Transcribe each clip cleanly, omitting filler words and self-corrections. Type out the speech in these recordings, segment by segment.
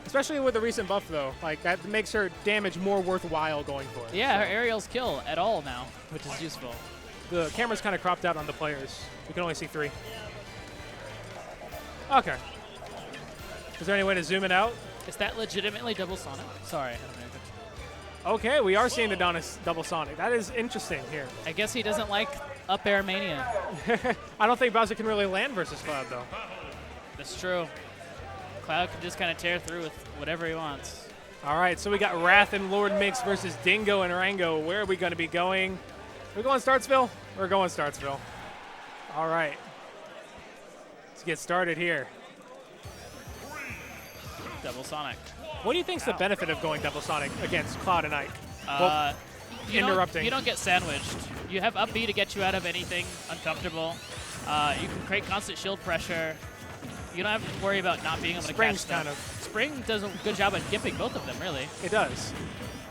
Especially with the recent buff, though. Like, that makes her damage more worthwhile going for it. Yeah, her aerials kill at all now, which is useful. The camera's kind of cropped out on the players. We can only see 3. Okay. Is there any way to zoom it out? Is that legitimately double Sonic? Sorry. Okay, we are seeing the double Sonic. That is interesting here. I guess he doesn't like up air mania. I don't think Bowser can really land versus Cloud, though. That's true. Cloud can just kind of tear through with whatever he wants. All right, so we got Wrath and Lord Mix versus Dingo and Rango. Where are we going to be going? Are we going Startsville? We're going Startsville. All right. Let's get started here. Double Sonic. What do you think's the benefit of going double Sonic against Cloud and Ike? Interrupting. You don't get sandwiched. You have up B to get you out of anything uncomfortable. You can create constant shield pressure. You don't have to worry about not being able to catch stuff. Kind of. Spring does a good job at gimping both of them, really. It does.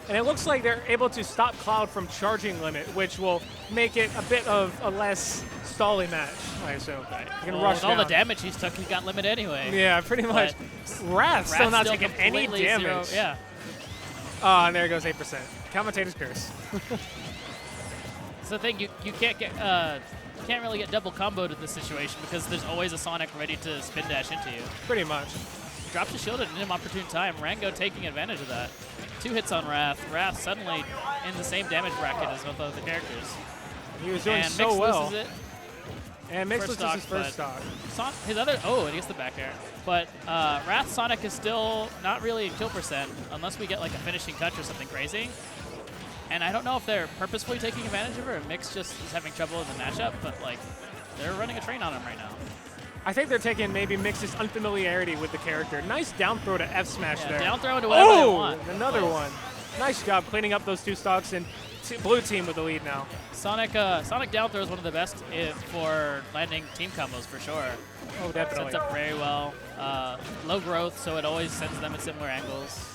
And it looks like they're able to stop Cloud from charging limit, which will make it a bit of a less stally match, I assume. Right. You can rush rush with down. all the damage he's took, he got limit anyway. Yeah, pretty much. Wrath still not taking any damage. Yeah. Oh, and there goes 8%. Commentator's curse. It's the thing, you can't get can't really get double comboed in this situation because there's always a Sonic ready to spin dash into you. Pretty much. Drops a shield at an inopportune time. Rango taking advantage of that. 2 hits on Wrath. Wrath suddenly in the same damage bracket as both other characters. He was doing and so Mix well. Loses it. And Mix loses his first stock. His other, and he gets the back air. But Wrath Sonic is still not really in kill percent unless we get like a finishing touch or something crazy. And I don't know if they're purposefully taking advantage of her, or Mix just is having trouble in the matchup, but like they're running a train on him right now. I think they're taking maybe Mix's unfamiliarity with the character. Nice down throw to F smash there. Down throw into whatever they want. Another one. Nice job cleaning up those 2 stocks, and blue team with the lead now. Sonic down throw is one of the best for landing team combos for sure. Oh, definitely. Sets up very well. Low growth, so it always sends them at similar angles.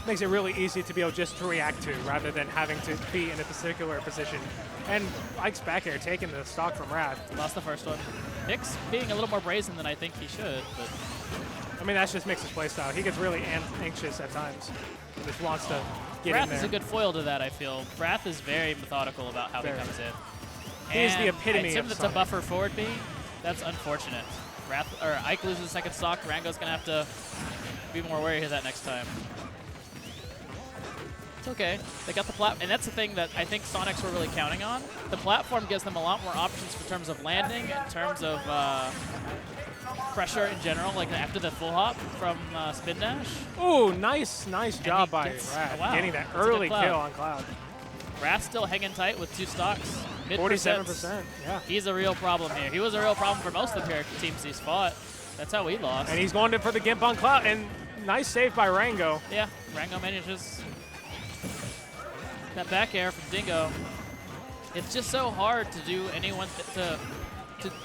Makes it really easy to be able just to react to rather than having to be in a particular position. And Ike's back air taking the stock from Wrath. Lost the first one. Mix being a little more brazen than I think he should, but I mean, that's just Mix's playstyle. He gets really anxious at times. He just wants to get Wrath in there. is a good foil to that, I feel. Wrath is very methodical about how he comes in. He's the epitome of that's Sonic. a buffer forward B. That's unfortunate. Ike loses the second stock. Rango's going to have to be more wary of that next time. It's okay. They got the platform, and that's the thing that I think Sonics were really counting on. The platform gives them a lot more options in terms of landing, in terms of pressure in general, like after the full hop from Spin Dash. Ooh, nice job by Wrath. Wrath. Getting that early kill on Cloud. Wrath still hanging tight with 2 stocks. 47%, yeah. He's a real problem here. He was a real problem for most of the teams he's fought. That's how he lost. And he's going for the Gimp on Cloud, and nice save by Rango. Yeah, Rango manages that back air from Dingo. It's just so hard to do anyone to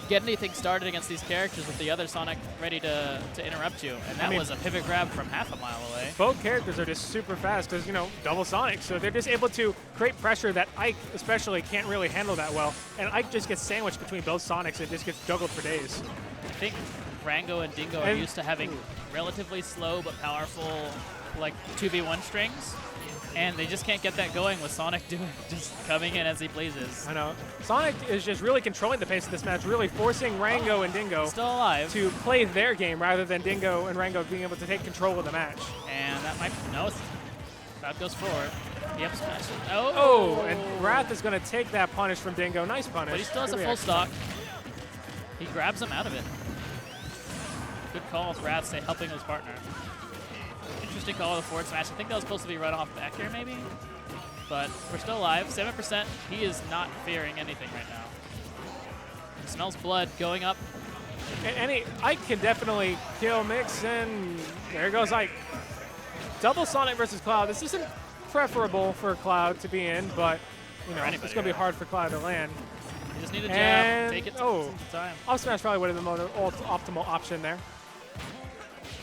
get anything started against these characters with the other Sonic ready to interrupt you. And that was a pivot grab from half a mile away. Both characters are just super fast because, double Sonic. So they're just able to create pressure that Ike especially can't really handle that well. And Ike just gets sandwiched between both Sonics and just gets juggled for days. I think Rango and Dingo are used to having relatively slow but powerful, like 2v1 strings. And they just can't get that going with Sonic just coming in as he pleases. I know. Sonic is just really controlling the pace of this match, really forcing Rango and Dingo still alive to play their game rather than Dingo and Rango being able to take control of the match. And that might, no, Cloud goes forward. Yep, smash it. Oh, and Wrath is going to take that punish from Dingo. Nice punish. But he still has a full stock. He grabs him out of it. Good call with Wrath helping his partner. Interesting call with the forward smash. I think that was supposed to be right off back here, maybe. But we're still alive. 7%. He is not fearing anything right now. He smells blood going up. And Ike can definitely kill Mix, and there goes Ike. Double Sonic versus Cloud. This isn't preferable for Cloud to be in, but it's going to be hard for Cloud to land. You just need a jab. Take it some time. Up smash probably would have been the more optimal option there.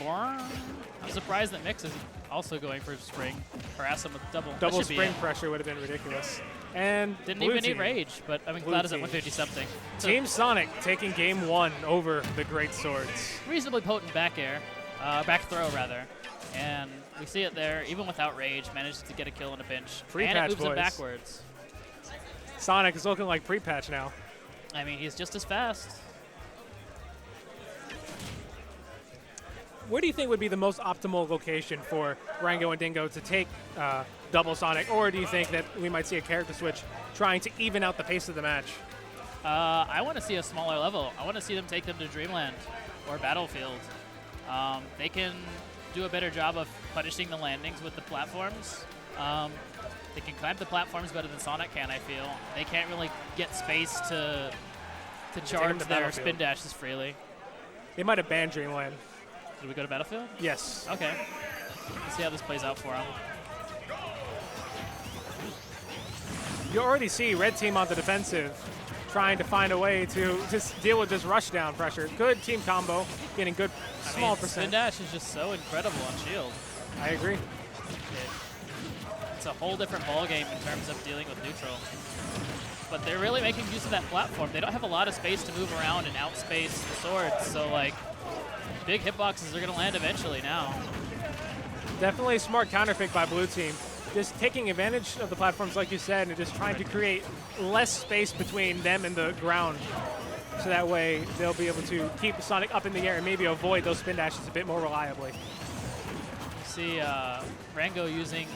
I'm surprised that Mix is also going for spring. Harass him with double spring pressure would have been ridiculous. And didn't even need rage, but I mean, Cloud is at 150 something. So Team Sonic taking game 1 over the Great Swords. Reasonably potent back air. back throw rather. And we see it there, even without rage, manages to get a kill in a pinch. Pre-patch, and it moves boys. him backwards. Sonic is looking like pre-patch now. I mean, he's just as fast. Where do you think would be the most optimal location for Rango and Dingo to take double Sonic? Or do you think that we might see a character switch trying to even out the pace of the match? I want to see a smaller level. I want to see them take them to Dreamland or Battlefield. They can do a better job of punishing the landings with the platforms. They can climb the platforms better than Sonic can, I feel. They can't really get space to charge their spin dashes freely. They might have banned Dreamland. Did we go to Battlefield? Yes. Okay. Let's see how this plays out for them. You already see Red Team on the defensive, trying to find a way to just deal with this rushdown pressure. Good team combo, getting good small percent. Spin dash is just so incredible on shield. I agree. It's a whole different ballgame in terms of dealing with neutral. But they're really making use of that platform. They don't have a lot of space to move around and outspace the swords, so like big hitboxes are going to land eventually now. Definitely a smart counterpick by blue team. Just taking advantage of the platforms, like you said, and just trying to create less space between them and the ground. So that way they'll be able to keep Sonic up in the air and maybe avoid those spin dashes a bit more reliably. See Rango using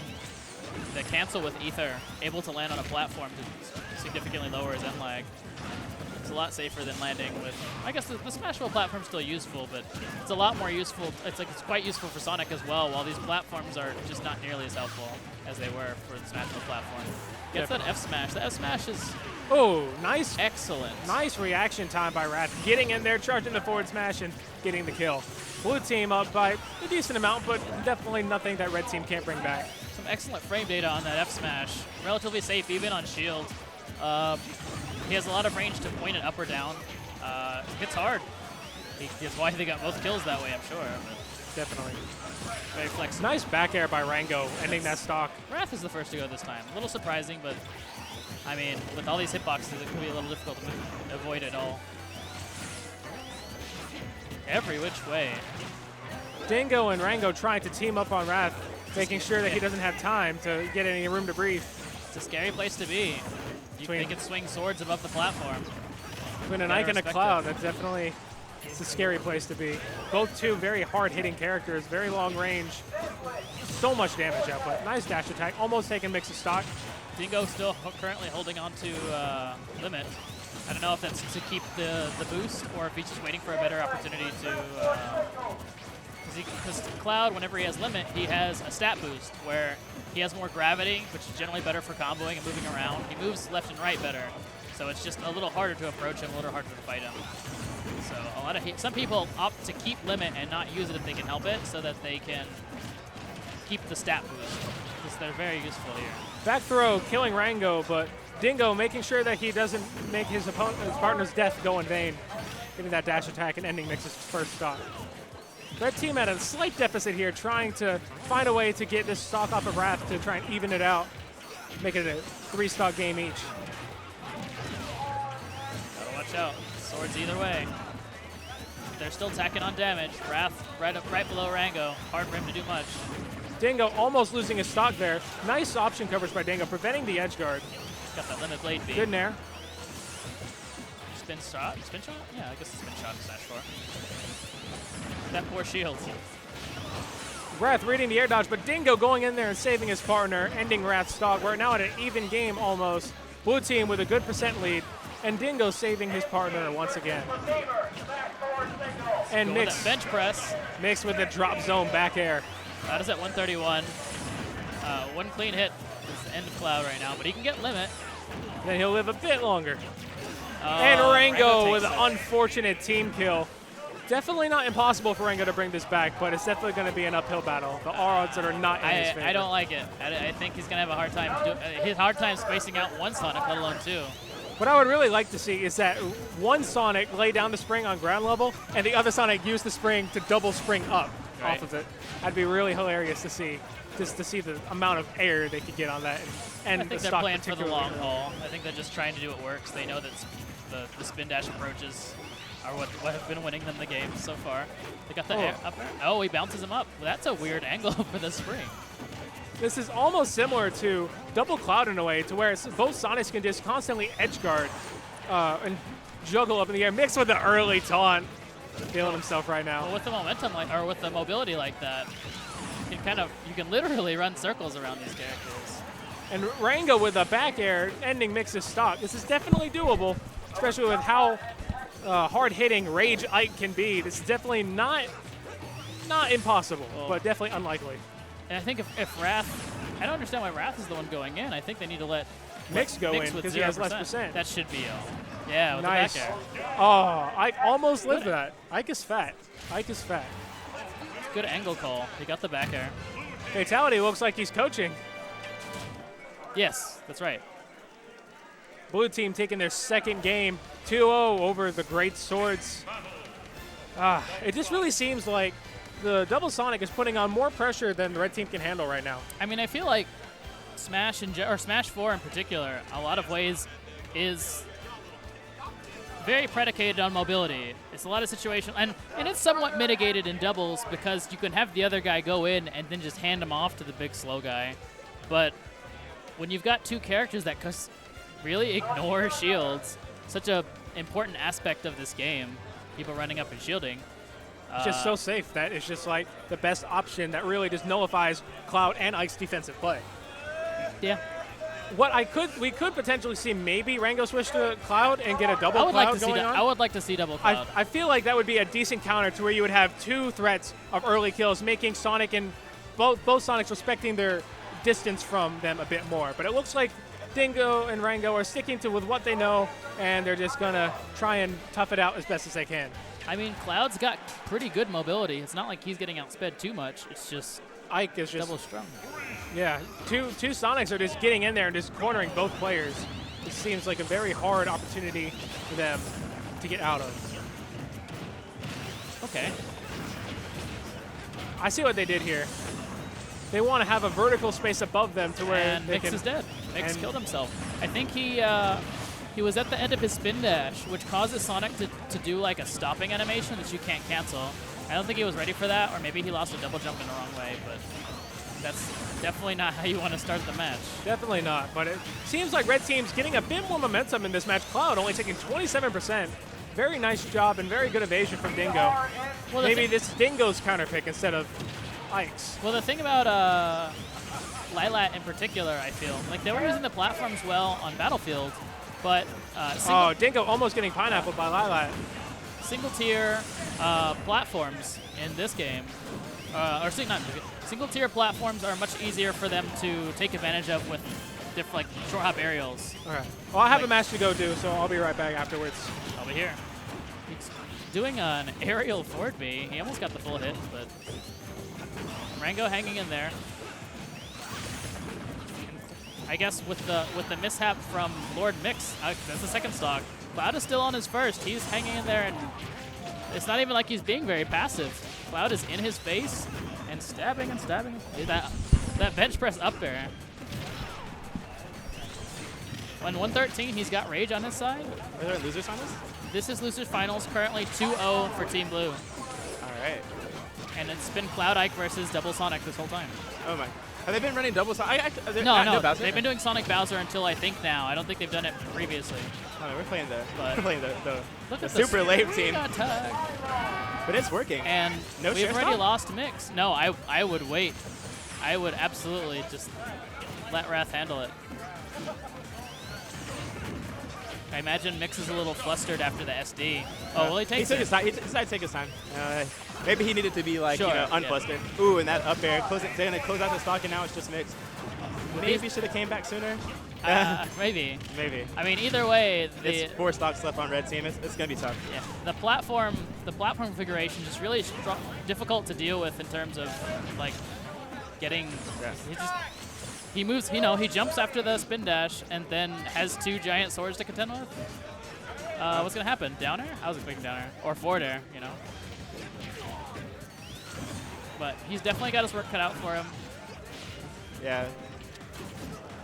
the cancel with Ether, able to land on a platform to significantly lower his end lag. It's a lot safer than landing with, I guess the Smashable platform's still useful, but it's a lot more useful. It's quite useful for Sonic as well, while these platforms are just not nearly as helpful as they were for the Smashable platform. Gets that F smash. The F smash is nice, excellent. Nice reaction time by Wrath, getting in there, charging the forward smash, and getting the kill. Blue team up by a decent amount, but definitely nothing that red team can't bring back. Some excellent frame data on that F smash. Relatively safe even on shield. He has a lot of range to point it up or down. Hits hard. That's why they got both kills that way, I'm sure. But definitely. Very flexible. Nice back air by Rango, ending that stock. Wrath is the first to go this time. A little surprising, but I mean, with all these hitboxes, it could be a little difficult to avoid it all. Every which way. Dingo and Rango trying to team up on Wrath, making sure that he doesn't have time to get any room to breathe. It's a scary place to be. They can swing swords above the platform. Between an Ike and a Cloud, that's definitely it's a scary place to be. Both two very hard-hitting characters, very long range, so much damage output. Nice dash attack, almost taking Mix's stock. Dingo still currently holding on to Limit. I don't know if that's to keep the boost or if he's just waiting for a better opportunity to... Because Cloud, whenever he has Limit, he has a stat boost where he has more gravity, which is generally better for comboing and moving around. He moves left and right better, so it's just a little harder to approach him, a little harder to fight him. So some people opt to keep Limit and not use it if they can help it, so that they can keep the stat boost, because they're very useful here. Back throw, killing Rango, but Dingo making sure that he doesn't make his partner's death go in vain, getting that dash attack and ending Mix's first stock. Red team at a slight deficit here, trying to find a way to get this stock off of Wrath to try and even it out, make it a 3-stock game each. Gotta watch out. Swords either way. They're still tacking on damage. Wrath right below Rango. Hard for him to do much. Dingo almost losing his stock there. Nice option coverage by Dingo, preventing the edge guard. Got that limit blade beat. Good nair. Spin shot? Spin shot? Yeah, I guess the spin shot is Smash 4. That poor shield. Wrath reading the air dodge, but Dingo going in there and saving his partner, ending Wrath's stock. We're now at an even game almost. Blue team with a good percent lead, and Dingo saving his partner once again. And Mix bench press. Mix with the drop zone back air. That is at 131. One clean hit is the end of Cloud right now, but he can get Limit. Then he'll live a bit longer. And Rango with an unfortunate team kill. Definitely not impossible for Rango to bring this back, but it's definitely going to be an uphill battle. The odds that are not in his favor. I don't like it. I think he's going to have a hard time spacing out one Sonic, let alone two. What I would really like to see is that one Sonic lay down the spring on ground level, and the other Sonic use the spring to double spring up off of it. That'd be really hilarious to see, just to see the amount of air they could get on that. And I think they're playing for the long haul. I think they're just trying to do what works. They know that the spin dash approaches are what have been winning them the game so far. They got the air up air. Oh, he bounces him up. Well, that's a weird angle for the spring. This is almost similar to Double Cloud in a way, to where both Sonics can just constantly edge guard and juggle up in the air, mixed with the early taunt. Feeling himself right now. Well, with the momentum, or with the mobility like that, you can literally run circles around these characters. And Rango with a back air ending Mix's stock. This is definitely doable, especially with how hard-hitting Rage Ike can be. This is definitely not impossible, but definitely unlikely. And I think if Wrath, I don't understand why Wrath is the one going in. I think they need to let Mix go in because he has less percent. That should be yeah, with nice. the back air. Oh, Ike almost lived that. Ike is fat. Ike is fat. Good angle call. He got the back air. Fatality looks like he's coaching. Yes, that's right. Blue team taking their second game, 2-0 over the Great Swords. It just really seems like the Double Sonic is putting on more pressure than the red team can handle right now. I mean, I feel like Smash Smash 4 in particular, a lot of ways is very predicated on mobility. It's a lot of situations, and it's somewhat mitigated in doubles because you can have the other guy go in and then just hand him off to the big slow guy. But when you've got two characters that really ignore shields, such a important aspect of this game, people running up and shielding. It's just so safe that it's just like the best option that really just nullifies Cloud and Ike's defensive play. Yeah. We could potentially see maybe Rango switch to Cloud and get a double Cloud going on. I would like to see double Cloud. I feel like that would be a decent counter to where you would have two threats of early kills, making Sonic and both Sonics respecting their distance from them a bit more. But it looks like Dingo and Rango are sticking with what they know, and they're just going to try and tough it out as best as they can. I mean, Cloud's got pretty good mobility. It's not like he's getting outsped too much. It's just Ike is just double strong. Yeah, two Sonics are just getting in there and just cornering both players. It seems like a very hard opportunity for them to get out of. Okay. I see what they did here. They want to have a vertical space above them to where and Mix is dead. Mix killed himself. I think he was at the end of his spin dash, which causes Sonic to do like a stopping animation that you can't cancel. I don't think he was ready for that, or maybe he lost a double jump in the wrong way, but that's definitely not how you want to start the match. Definitely not, but it seems like Red Team's getting a bit more momentum in this match. Cloud only taking 27%. Very nice job and very good evasion from Dingo. Well, maybe this Dingo's counter pick instead of Ike's. Well, the thing about Lilat in particular, I feel, like they were using the platforms well on Battlefield, but Dingo almost getting pineappled by Lilat. Single tier platforms in this game, single tier platforms are much easier for them to take advantage of with different, like short hop aerials. Okay. Well, I have a match to go do, so I'll be right back afterwards. I'll be here. He's doing an aerial forward B. He almost got the full hit, but Rango hanging in there. I guess with the mishap from Lord Mix, that's the second stock. Cloud is still on his first. He's hanging in there, and it's not even like he's being very passive. Cloud is in his face and stabbing and stabbing. That bench press up there. On 113, he's got Rage on his side. Are there losers finals? This is losers finals, currently 2-0 for Team Blue. All right. And it's been Cloud Ike versus Double Sonic this whole time. Oh my. Have they been running double Sonic? No, they've been doing Sonic Bowser until I think now. I don't think they've done it previously. Oh, we're playing the super lame team. Tag. But it's working. And no we've already lost Mix. No, I would wait. I would absolutely just let Wrath handle it. I imagine Mix is a little flustered after the SD. Oh, well, he takes it. He decided to take his time. Maybe he needed to be like, unflustered. Yeah. Ooh, and that up air. They're going to close out the stock, and now it's just Mix. Maybe he should have came back sooner. Maybe. Maybe. I mean, either way, it's 4 stocks left on red team. It's going to be tough. Yeah. The platform configuration is just really difficult to deal with in terms of like getting. Yeah. He moves. He jumps after the spin dash and then has 2 giant swords to contend with. What's gonna happen? Down air? I was expecting down air or forward air. But he's definitely got his work cut out for him. Yeah.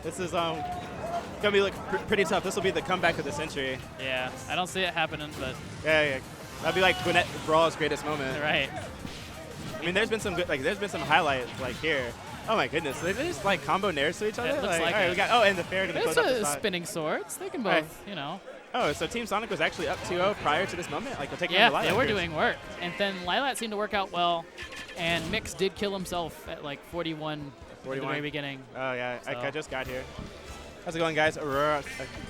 This is gonna be pretty tough. This will be the comeback of the century. Yeah, I don't see it happening, but yeah. That'd be like Gwinnett Brawl's greatest moment. Right. I mean, there's been some good, like, there's been some highlights like here. Oh my goodness, they just like combo nairs to each other. It looks like all right, it. we got. Oh, and the fair gonna close up the There's stock. spinning swords. They can both, Right. you know. Oh, so Team Sonic was actually up 2-0 prior to this moment. Like, they're taking on Yeah, the Lilac they were Crews. doing work. And then Lilat seemed to work out well, and Mix did kill himself at like 41 at the very beginning. Oh yeah, So. I just got here. How's it going, guys? Aurora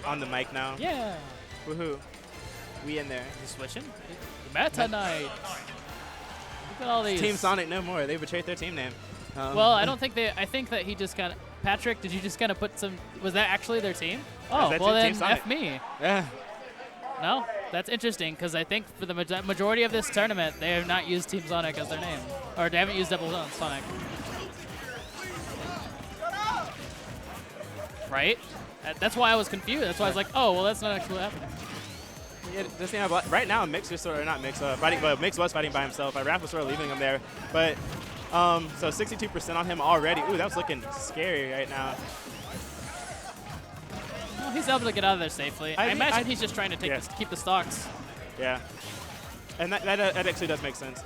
on the mic now. Yeah. Woohoo! We in there. He's switching. Meta Knight. Look at all these. Team Sonic no more. They betrayed their team name. Well, I don't think they. I think that he just kind of. Patrick, did you just kind of put some? Was that actually their team? Oh, that's well it, then Team Sonic. F me. Yeah. No, that's interesting because I think for the majority of this tournament, they have not used Team Sonic as their name, or they haven't used Double Sonic. Right? That's why I was confused. That's why I was like, oh, well, that's not actually happening. Yeah, this thing right now, Mix is sort of not Mix. Fighting, well, Mix was fighting by himself. Raph was sort of leaving him there, but so 62% on him already. Ooh, that was looking scary right now. Well, he's able to get out of there safely. I imagine he's just trying to keep the stocks. Yeah. And that actually does make sense.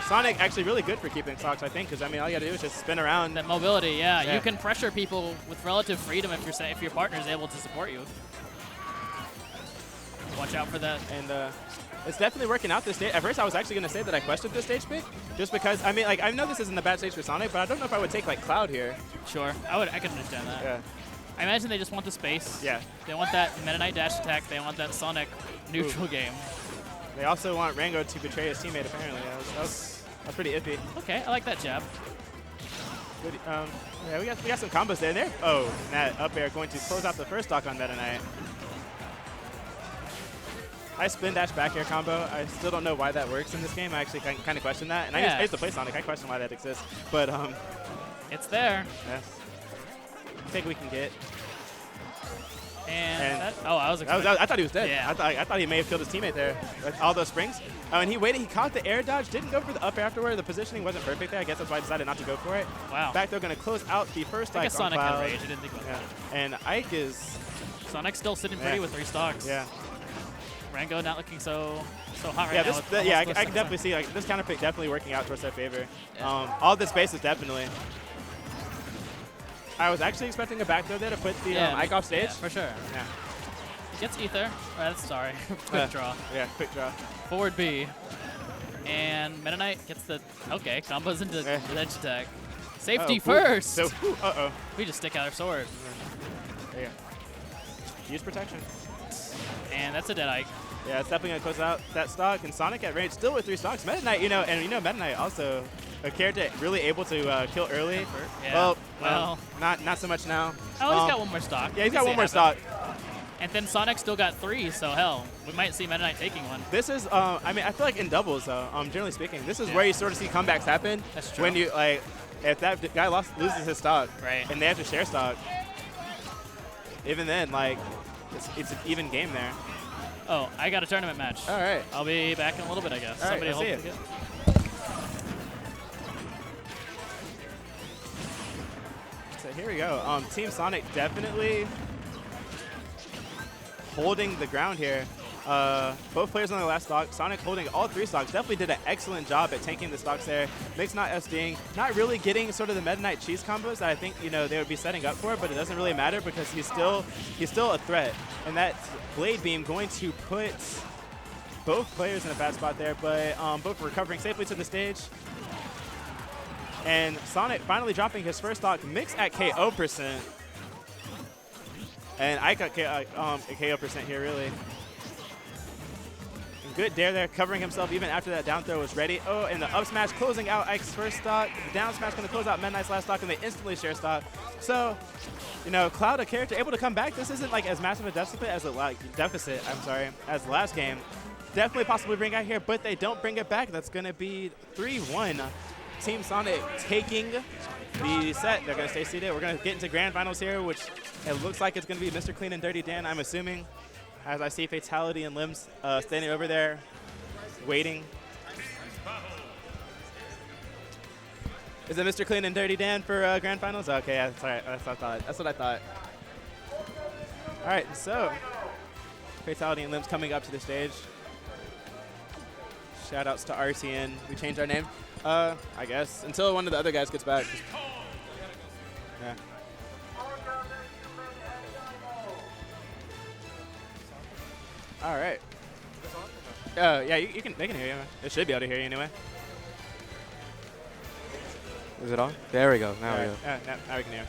Sonic actually really good for keeping stocks, I think, because I mean all you gotta do is just spin around. That mobility, yeah. You can pressure people with relative freedom if your partner is able to support you. Watch out for that. And it's definitely working out this stage. At first, I was actually gonna say that I questioned this stage pick, just because I mean, like I know this isn't a bad stage for Sonic, but I don't know if I would take like Cloud here. Sure, I can understand that. Yeah. I imagine they just want the space. Yeah. They want that Meta Knight dash attack. They want that Sonic neutral game. They also want Rango to betray his teammate, apparently. That was pretty iffy. Okay, I like that jab. Good, yeah, we got some combos there. Oh, that up air going to close out the first stock on Meta Knight. I spin dash back air combo. I still don't know why that works in this game. I actually kind of question that. And I used to play Sonic. I question why that exists. But it's there. Yeah. I think we can get. And that, oh, I was expecting. I thought he was dead. Yeah. I thought he may have killed his teammate there. Like, all those springs. Oh, and he waited. He caught the air dodge. Didn't go for the up air afterward. The positioning wasn't perfect there. I guess that's why I decided not to go for it. Wow. Back though, going to close out the first I Ike guess on Sonic Cloud. had rage. I didn't think about that. And Ike is. Sonic's still sitting pretty with 3 stocks. Yeah. Rango not looking so hot right Yeah, now. I can definitely see like this counter pick definitely working out towards their favor. All this space is definitely. I was actually expecting a back throw there to put the Ike off stage. Yeah, for sure. Yeah. Gets ether. Sorry. Quick draw. Yeah, quick draw. Forward B. And Meta Knight gets the. Okay, combos into the edge attack. Safety first! So, uh-oh. We just stick out our sword. There you go. Use protection. And that's a dead Ike. Yeah, it's definitely going to close out that stock. And Sonic at range still with 3 stocks. Meta Knight, Meta Knight also a character really able to kill early. Yeah. Well, not so much now. Oh, he's got 1 more stock. Yeah, he's got 1 more stock. And then Sonic still got 3, so hell, we might see Meta Knight taking one. This is, I mean, I feel like in doubles, though, generally speaking, this is where you sort of see comebacks happen. That's true. When you, like, if that guy loses his stock, right, and they have to share stock, even then, like, it's an even game there. Oh, I got a tournament match. All right. I'll be back in a little bit, I guess. All Somebody right, hold see it. So here we go. Team Sonic definitely holding the ground here. Both players on the last stock. Sonic holding all 3 stocks. Definitely did an excellent job at tanking the stocks there. Mix not SDing. Not really getting sort of the Meta Knight cheese combos that I think they would be setting up for, but it doesn't really matter because he's still a threat. And that Blade Beam going to put both players in a bad spot there, but both recovering safely to the stage. And Sonic finally dropping his first stock. Mix at KO%. And I got KO% here, really. Good dare there, covering himself even after that down throw was ready. Oh, and the up smash closing out Ike's first stock. The down smash going to close out Meta Knight's last stock, and they instantly share stock. So, Cloud, a character able to come back. This isn't like as massive a deficit as the last game. Definitely possibly bring out here, but they don't bring it back. That's going to be 3-1. Team Sonic taking the set. They're going to stay seated. We're going to get into grand finals here, which it looks like it's going to be Mr. Clean and Dirty Dan, I'm assuming. As I see Fatality and Limbs standing over there, waiting. Is it Mr. Clean and Dirty Dan for Grand Finals? Okay, yeah, that's all right. That's what I thought. All right, so Fatality and Limbs coming up to the stage. Shout outs to RTN. We changed our name, I guess, until one of the other guys gets back. Yeah. All right. Yeah, you can. They can hear you. They should be able to hear you anyway. Is it on? There we go. Now we go. Now we can hear.